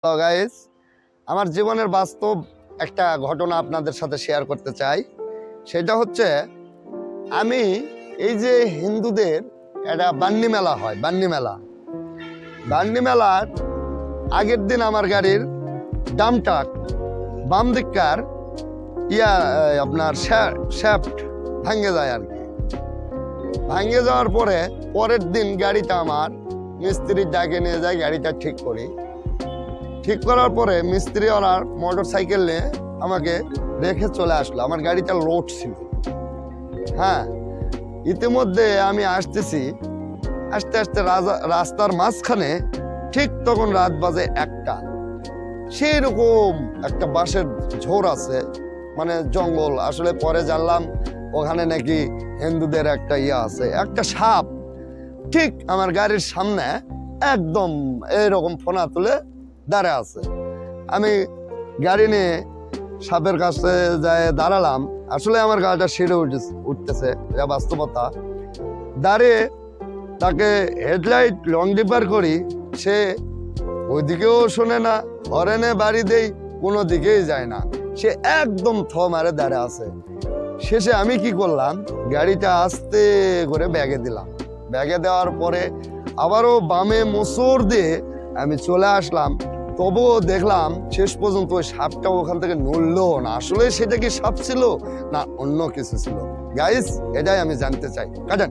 Hello guys, আমার জীবনের বাস্তব একটা ঘটনা আপনাদের সাথে শেয়ার করতে চাই। সেটা হচ্ছে, আমি এই যে হিন্দুদের একটা বান্নি মেলা হয়, বান্নি মেলার আগের দিন আমার গাড়ির ডামটা বাম দিককার আপনার শ্যাফট ভাঙে যায় আর কি। ভাঙে যাওয়ার পরের দিন গাড়িটা আমার মিস্ত্রির ডাকে নিয়ে যায়, গাড়িটা ঠিক করার পরে মিস্ত্রি ওনার মোটর সাইকেল নিয়ে আমাকে রেখে চলে আসলো। আমার গাড়িটা লোড ছিল। হ্যাঁ, ইতিমধ্যে আমি আসতে আস্তে রাস্তার মাঝখানে ঠিক তখন রাত বাজে 1টা। সেই রকম একটা বাঁশের ঝোড় আছে, মানে জঙ্গল। আসলে পরে জানলাম ওখানে নাকি হিন্দুদের একটা আছে, একটা সাপ ঠিক আমার গাড়ির সামনে একদম এইরকম ফোনা তুলে দাঁড়া আছে। আমি গাড়ি নিয়ে সাপের কাছে যায় দাঁড়ালাম। আসলে আমার গাড়িটা সিঁড়ে উঠতেছে, এটা বাস্তবতা। দাঁড়িয়ে তাকে হেডলাইট লং ডিপার করি, সে ওইদিকেও শোনে না, হরেনে বাড়ি দেই, কোনো দিকেই যায় না। সে একদম মারে দাঁড়া আছে। শেষে আমি কি করলাম, গাড়িটা আস্তে করে ব্যাগে দিলাম। ব্যাগে দেওয়ার পরে আবারও বামে মোচড় দিয়ে আমি চলে আসলাম। তবুও দেখলাম শেষ পর্যন্ত ওই সাপটা ওখান থেকে নড়লো না। আসলে সেটা কি সাপ ছিল না অন্য কিছু ছিল? গাইস, এটাই আমি জানতে চাই। কাটেন।